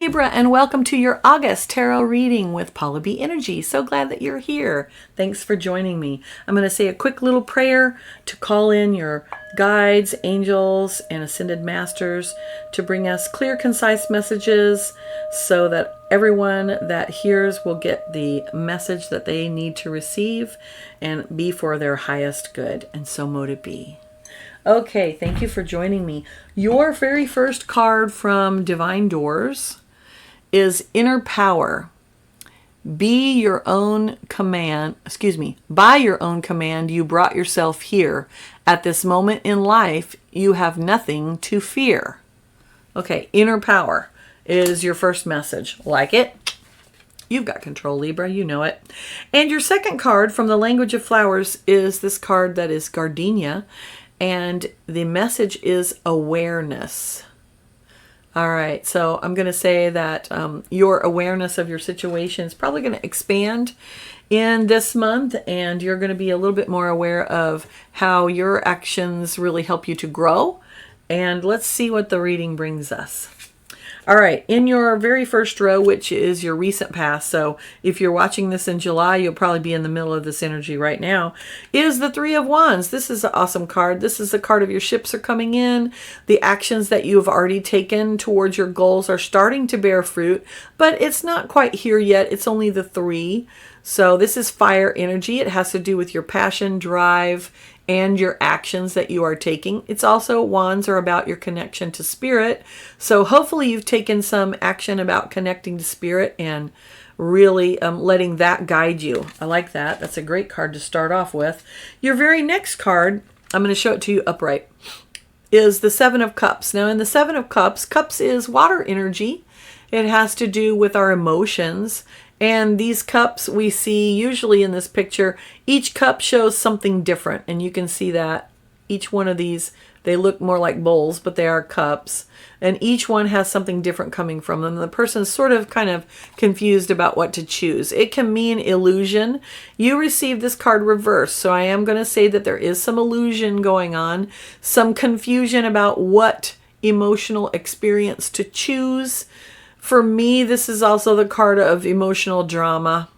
Libra, and welcome to your August tarot reading with Paula B Energy. So glad that you're here. Thanks for joining me. I'm going to say a quick little prayer to call in your guides, angels, and ascended masters to bring us clear, concise messages so that everyone that hears will get the message that they need to receive and be for their highest good. And so mote it be. Okay, thank you for joining me. Your very first card from Divine Doors is Inner Power. Be your own command, by your own command, you brought yourself here. At this moment in life, you have nothing to fear. Okay, Inner Power is your first message. Like it? You've got control, Libra, you know it. And your second card from the Language of Flowers is this card that is Gardenia, and the message is awareness. All right, so I'm going to say that your awareness of your situation is probably going to expand in this month, and you're going to be a little bit more aware of how your actions really help you to grow. And let's see what the reading brings us. All right, in your very first row, which is your recent past, so if you're watching this in July, you'll probably be in the middle of this energy right now, is the Three of Wands. This is an awesome card. This is the card of your ships are coming in. The actions that you have already taken towards your goals are starting to bear fruit, but it's not quite here yet. It's only the three. So this is fire energy. It has to do with your passion, drive, and your actions that you are taking. It's also, wands are about your connection to spirit. So hopefully you've taken some action about connecting to spirit and really letting that guide you. I like that. That's a great card to start off with. Your very next card, I'm going to show it to you upright, is the Seven of Cups. Now in the Seven of Cups, cups is water energy. It has to do with our emotions. And these cups we see usually in this picture, each cup shows something different. And you can see that each one of these, they look more like bowls, but they are cups. And each one has something different coming from them. The person's sort of kind of confused about what to choose. It can mean illusion. You received this card reversed. So I am going to say that there is some illusion going on, some confusion about what emotional experience to choose. For me, this is also the card of emotional drama,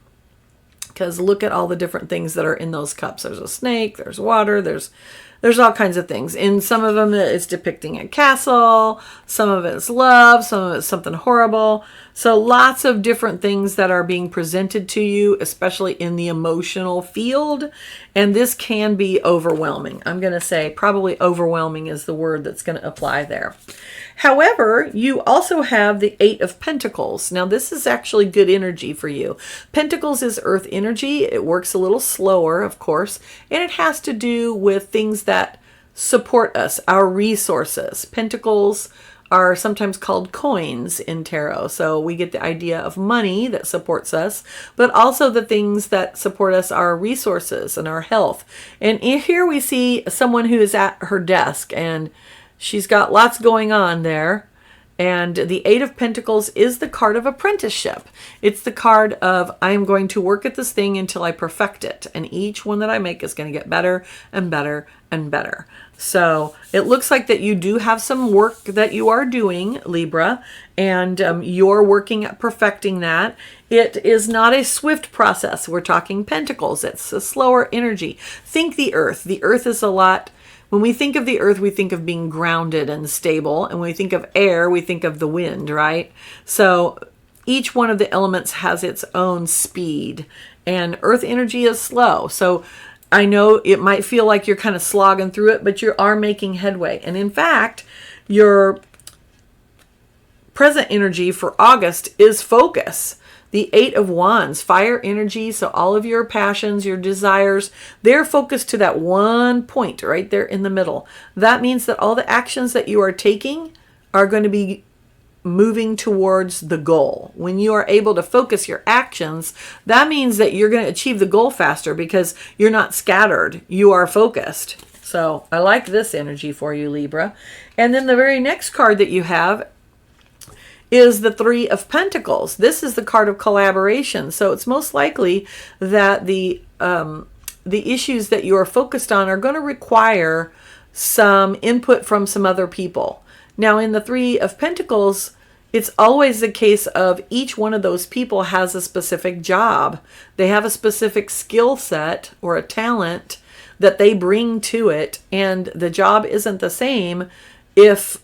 because look at all the different things that are in those cups. There's a snake, there's water, there's all kinds of things. In some of them, it's depicting a castle. Some of it's love. Some of it's something horrible. So lots of different things that are being presented to you, especially in the emotional field. And this can be overwhelming. I'm going to say probably overwhelming is the word that's going to apply there. However, you also have the Eight of Pentacles. Now, this is actually good energy for you. Pentacles is earth energy. It works a little slower, of course, and it has to do with things that support us, our resources. Pentacles are sometimes called coins in tarot. So we get the idea of money that supports us, but also the things that support us are resources and our health. And here we see someone who is at her desk, and she's got lots going on there. And the Eight of Pentacles is the card of apprenticeship. It's the card of, I'm going to work at this thing until I perfect it. And each one that I make is going to get better and better and better. So it looks like that you do have some work that you are doing, Libra, and you're working at perfecting that. It is not a swift process. We're talking pentacles. It's a slower energy. Think the earth. The earth is a lot. When we think of the earth, we think of being grounded and stable. And when we think of air, we think of the wind, right? So each one of the elements has its own speed. And earth energy is slow. So I know it might feel like you're kind of slogging through it, but you are making headway. And in fact, your present energy for August is focus. The Eight of Wands, fire energy. So all of your passions, your desires, they're focused to that one point right there in the middle. That means that all the actions that you are taking are going to be moving towards the goal. When you are able to focus your actions, that means that you're going to achieve the goal faster because you're not scattered. You are focused. So I like this energy for you, Libra. And then the very next card that you have is the Three of Pentacles. This is the card of collaboration. So it's most likely that the issues that you are focused on are going to require some input from some other people. Now, in the Three of Pentacles, it's always the case of each one of those people has a specific job. They have a specific skill set or a talent that they bring to it. And the job isn't the same if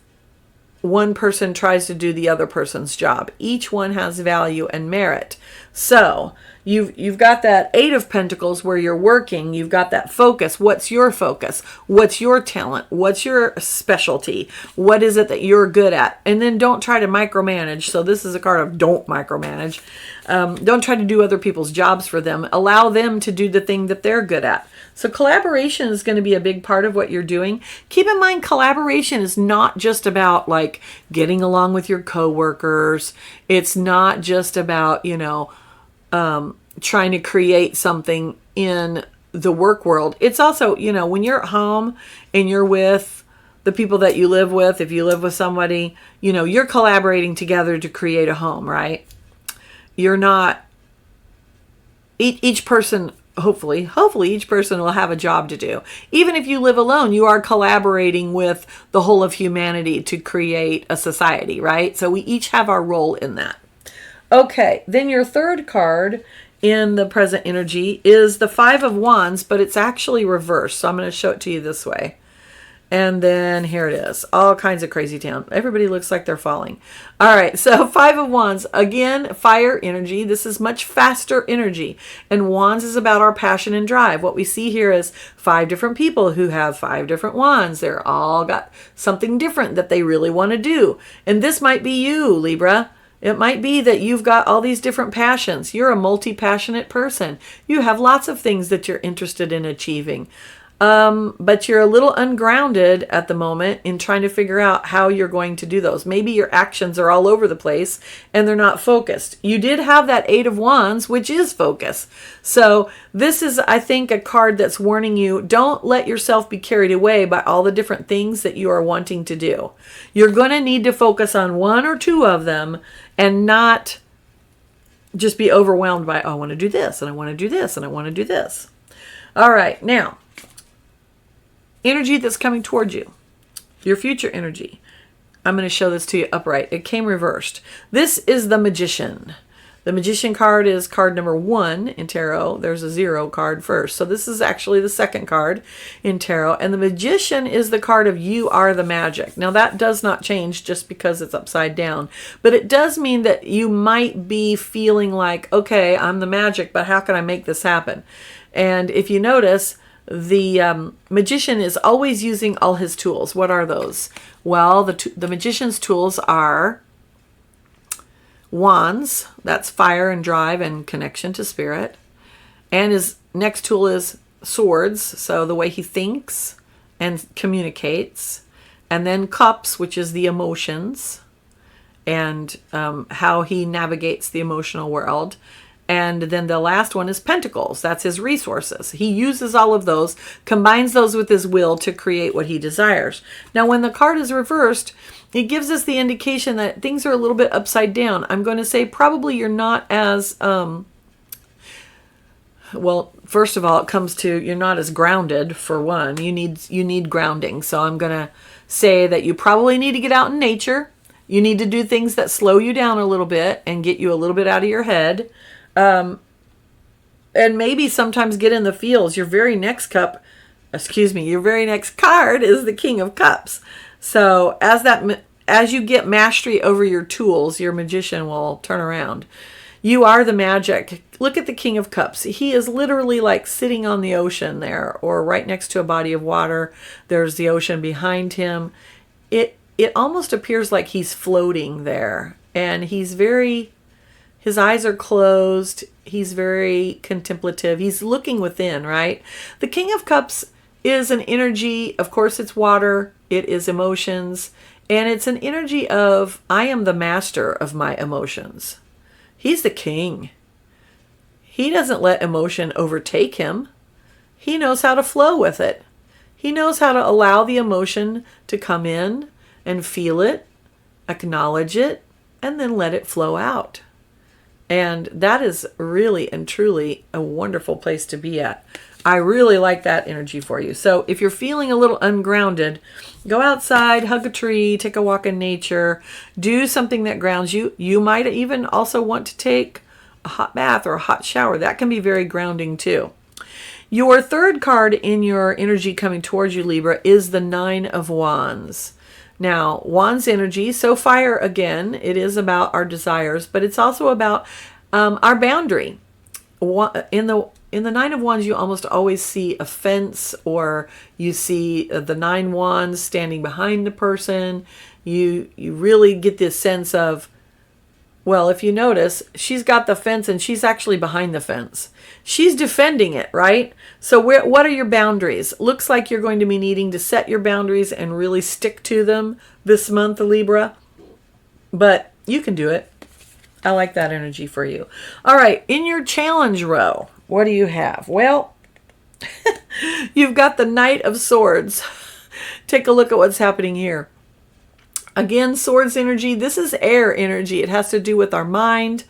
one person tries to do the other person's job. Each one has value and merit. So you've got that Eight of Pentacles where you're working. You've got that focus. What's your focus? What's your talent? What's your specialty? What is it that you're good at? And then don't try to micromanage. So this is a card of don't micromanage. Don't try to do other people's jobs for them. Allow them to do the thing that they're good at. So collaboration is going to be a big part of what you're doing. Keep in mind, collaboration is not just about like getting along with your coworkers. It's not just about, trying to create something in the work world. It's also, when you're at home and you're with the people that you live with, if you live with somebody, you're collaborating together to create a home, right? You're not, each person, hopefully each person will have a job to do. Even if you live alone, you are collaborating with the whole of humanity to create a society, right? So we each have our role in that. Okay, then your third card in the present energy is the Five of Wands, but it's actually reversed. So I'm going to show it to you this way. And then here it is. All kinds of crazy town. Everybody looks like they're falling. All right. So Five of Wands, again, fire energy. This is much faster energy. And Wands is about our passion and drive. What we see here is 5 different people who have 5 different wands. They're all got something different that they really want to do. And this might be you, Libra. It might be that you've got all these different passions. You're a multi-passionate person. You have lots of things that you're interested in achieving. But you're a little ungrounded at the moment in trying to figure out how you're going to do those. Maybe your actions are all over the place and they're not focused. You did have that Eight of Wands, which is focus. So this is, I think, a card that's warning you, don't let yourself be carried away by all the different things that you are wanting to do. You're going to need to focus on 1 or 2 of them and not just be overwhelmed by, oh, I want to do this and I want to do this and I want to do this. All right, now, energy that's coming towards you, your future energy. I'm going to show this to you upright. It came reversed. This is the Magician. The Magician card is card number 1 in tarot. There's a 0 card first. So this is actually the second card in tarot. And the Magician is the card of you are the magic. Now that does not change just because it's upside down. But it does mean that you might be feeling like, okay, I'm the magic, but how can I make this happen? And if you notice, the magician is always using all his tools. What are those? Well, the magician's tools are wands, that's fire and drive and connection to spirit. And his next tool is swords, so the way he thinks and communicates. And then cups, which is the emotions and how he navigates the emotional world. And then the last one is pentacles. That's his resources. He uses all of those, combines those with his will to create what he desires. Now, when the card is reversed, it gives us the indication that things are a little bit upside down. I'm going to say probably you're not as, well, first of all, it comes to you're not as grounded, for one. You need grounding. So I'm going to say that you probably need to get out in nature. You need to do things that slow you down a little bit and get you a little bit out of your head. And maybe sometimes get in the fields. Your very next card is the King of Cups. So as you get mastery over your tools, your magician will turn around. You are the magic. Look at the King of Cups. He is literally like sitting on the ocean there, or right next to a body of water. There's the ocean behind him. It almost appears like he's floating there, and his eyes are closed. He's very contemplative. He's looking within, right? The King of Cups is an energy. Of course, it's water. It is emotions. And it's an energy of, I am the master of my emotions. He's the king. He doesn't let emotion overtake him. He knows how to flow with it. He knows how to allow the emotion to come in and feel it, acknowledge it, and then let it flow out. And that is really and truly a wonderful place to be at. I really like that energy for you. So if you're feeling a little ungrounded, go outside, hug a tree, take a walk in nature, do something that grounds you. You might even also want to take a hot bath or a hot shower. That can be very grounding too. Your third card in your energy coming towards you, Libra, is the Nine of Wands. Now, Wands energy, so fire again, it is about our desires, but it's also about our boundary. In the Nine of Wands, you almost always see a fence, or you see the nine wands standing behind the person. You really get this sense of, well, if you notice, she's got the fence and she's actually behind the fence. She's defending it, right? So what are your boundaries? Looks like you're going to be needing to set your boundaries and really stick to them this month, Libra. But you can do it. I like that energy for you. All right, in your challenge row, what do you have? Well, you've got the Knight of Swords. Take a look at what's happening here. Again, swords energy. This is air energy. It has to do with our mind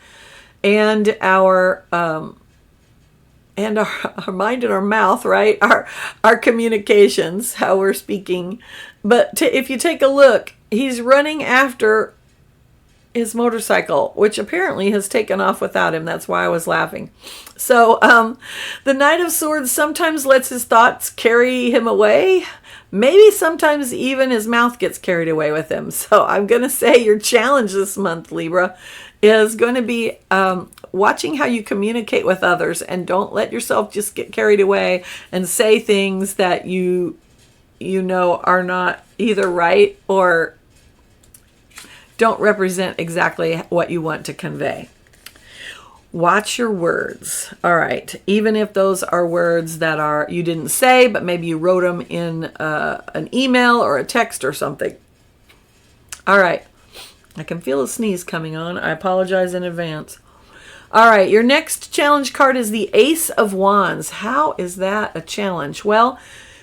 and our mind and our mouth, right? Our communications, how we're speaking. But if you take a look, he's running after his motorcycle, which apparently has taken off without him. That's why I was laughing. So the Knight of Swords sometimes lets his thoughts carry him away. Maybe sometimes even his mouth gets carried away with him. So I'm going to say your challenge this month, Libra, is going to be watching how you communicate with others, and don't let yourself just get carried away and say things that you know are not either right or don't represent exactly what you want to convey. Watch your words. All right. Even if those are words that you didn't say, but maybe you wrote them in an email or a text or something. All right. I can feel a sneeze coming on. I apologize in advance. All right. Your next challenge card is the Ace of Wands. How is that a challenge? Well,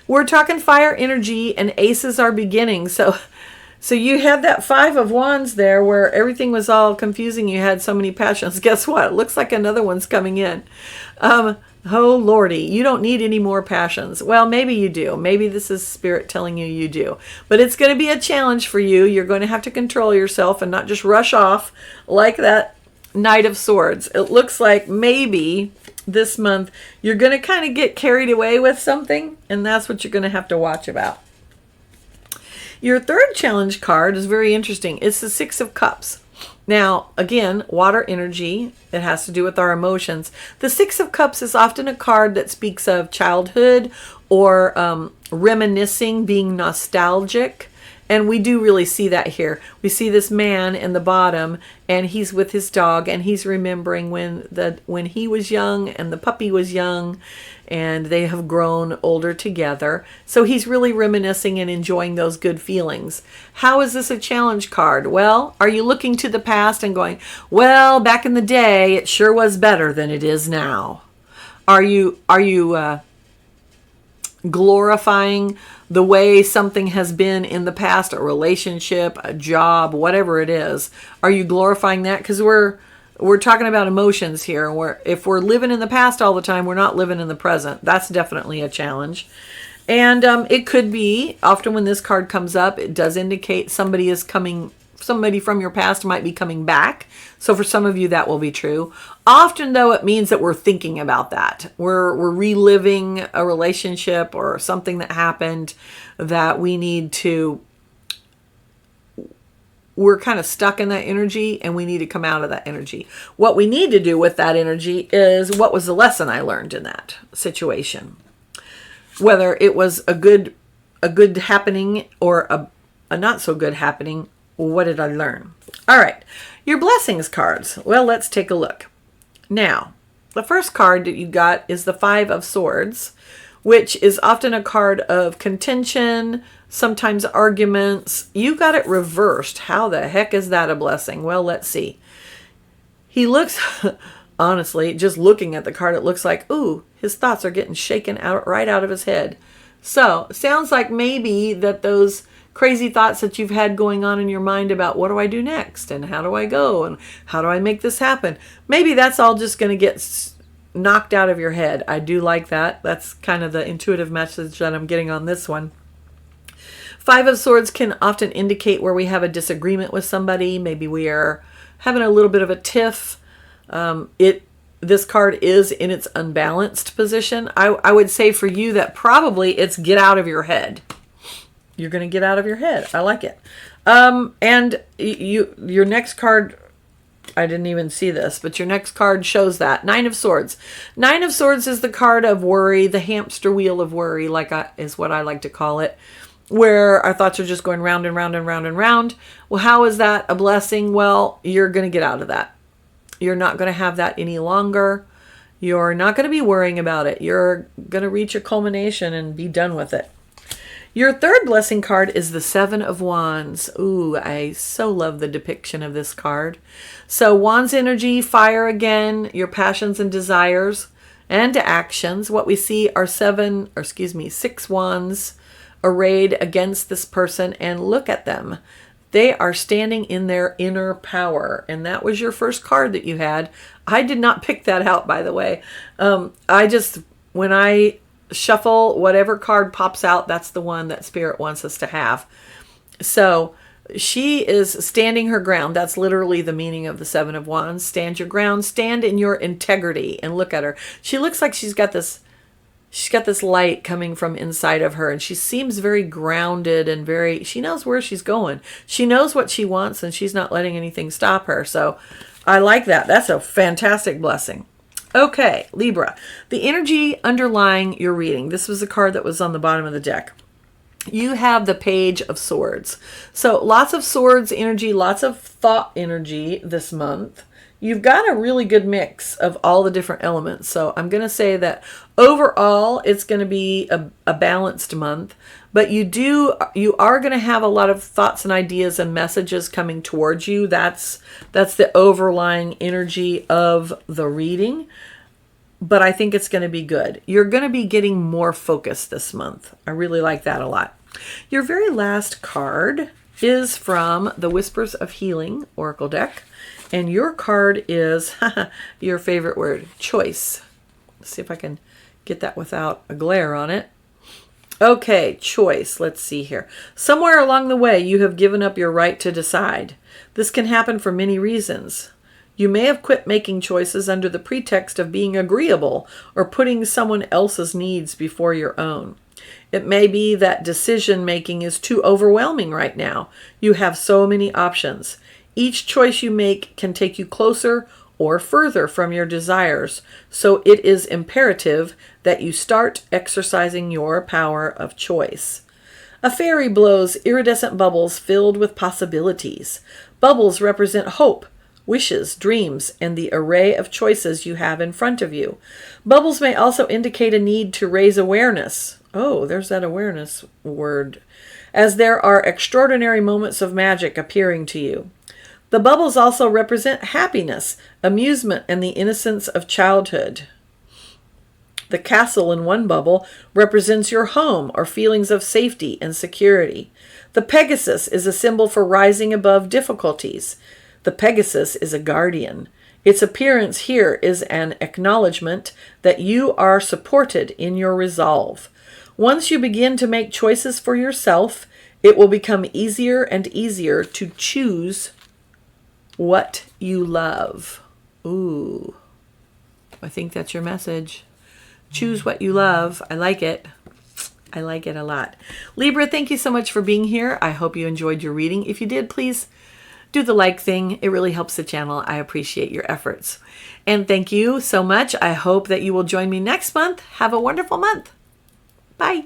we're talking fire energy, and aces are beginning. So you had that Five of Wands there where everything was all confusing. You had so many passions. Guess what? It looks like another one's coming in. Oh, Lordy, you don't need any more passions. Well, maybe you do. Maybe this is Spirit telling you do. But it's going to be a challenge for you. You're going to have to control yourself and not just rush off like that Knight of Swords. It looks like maybe this month you're going to kind of get carried away with something, and that's what you're going to have to watch about. Your third challenge card is very interesting. It's the Six of Cups. Now, again, water energy. It has to do with our emotions. The Six of Cups is often a card that speaks of childhood or reminiscing, being nostalgic. And we do really see that here. We see this man in the bottom, and he's with his dog, and he's remembering when he was young and the puppy was young, and they have grown older together. So he's really reminiscing and enjoying those good feelings. How is this a challenge card? Well, are you looking to the past and going, well, back in the day, it sure was better than it is now? Are you glorifying the way something has been in the past, a relationship, a job, whatever it is? Are you glorifying that? Because we're talking about emotions here. If we're living in the past all the time, we're not living in the present. That's definitely a challenge. And it could be, often when this card comes up, it does indicate somebody from your past might be coming back. So for some of you, that will be true. Often, though, it means that we're thinking about that. We're reliving a relationship or something that happened that we're kind of stuck in that energy, and we need to come out of that energy. What we need to do with that energy is, what was the lesson I learned in that situation? Whether it was a good happening or a not so good happening, what did I learn? All right, your blessings cards. Well, let's take a look. Now, the first card that you got is the Five of Swords, which is often a card of contention, sometimes arguments. You got it reversed. How the heck is that a blessing? Well, let's see. He looks, honestly, just looking at the card, it looks like, ooh, his thoughts are getting shaken right out of his head. So, sounds like maybe that those crazy thoughts that you've had going on in your mind about what do I do next, and how do I go, and how do I make this happen, maybe that's all just going to get knocked out of your head. I do like that. That's kind of the intuitive message that I'm getting on this one. Five of Swords can often indicate where we have a disagreement with somebody. Maybe we are having a little bit of a tiff. This card is in its unbalanced position. I would say for you that probably it's get out of your head. You're going to get out of your head. I like it. And your next card, I didn't even see this, but your next card shows that. Nine of Swords. Nine of Swords is the card of worry, the hamster wheel of worry, is what I like to call it, where our thoughts are just going round and round and round and round. Well, how is that a blessing? Well, you're going to get out of that. You're not going to have that any longer. You're not going to be worrying about it. You're going to reach a culmination and be done with it. Your third blessing card is the Seven of Wands. Ooh, I so love the depiction of this card. So Wands energy, fire again, your passions and desires and actions. What we see are 6 wands arrayed against this person, and look at them. They are standing in their inner power. And that was your first card that you had. I did not pick that out, by the way. When I shuffle, whatever card pops out, that's the one that Spirit wants us to have. So she is standing her ground. That's literally the meaning of the Seven of Wands. Stand your ground, stand in your integrity, and look at her. She looks like she's got this light coming from inside of her, and she seems very grounded and she knows where she's going. She knows what she wants, and she's not letting anything stop her. So I like that. That's a fantastic blessing. Okay, Libra, the energy underlying your reading. This was the card that was on the bottom of the deck. You have the Page of Swords. So lots of swords energy, lots of thought energy this month. You've got a really good mix of all the different elements. So I'm going to say that overall, it's going to be a balanced month. But you are going to have a lot of thoughts and ideas and messages coming towards you. That's the overlying energy of the reading. But I think it's going to be good. You're going to be getting more focused this month. I really like that a lot. Your very last card is from the Whispers of Healing Oracle deck. And your card is your favorite word, choice. Let's see if I can get that without a glare on it. Okay, choice. Let's see here. Somewhere along the way, you have given up your right to decide. This can happen for many reasons. You may have quit making choices under the pretext of being agreeable or putting someone else's needs before your own. It may be that decision making is too overwhelming right now. You have so many options. Each choice you make can take you closer or further from your desires, so it is imperative that you start exercising your power of choice. A fairy blows iridescent bubbles filled with possibilities. Bubbles represent hope, wishes, dreams, and the array of choices you have in front of you. Bubbles may also indicate a need to raise awareness. Oh, there's that awareness word. As there are extraordinary moments of magic appearing to you. The bubbles also represent happiness, amusement, and the innocence of childhood. The castle in one bubble represents your home or feelings of safety and security. The Pegasus is a symbol for rising above difficulties. The Pegasus is a guardian. Its appearance here is an acknowledgement that you are supported in your resolve. Once you begin to make choices for yourself, it will become easier and easier to choose what you love. Ooh, I think that's your message. Choose what you love. I like it. I like it a lot. Libra, thank you so much for being here. I hope you enjoyed your reading. If you did, please do the like thing. It really helps the channel. I appreciate your efforts. And thank you so much. I hope that you will join me next month. Have a wonderful month. Bye.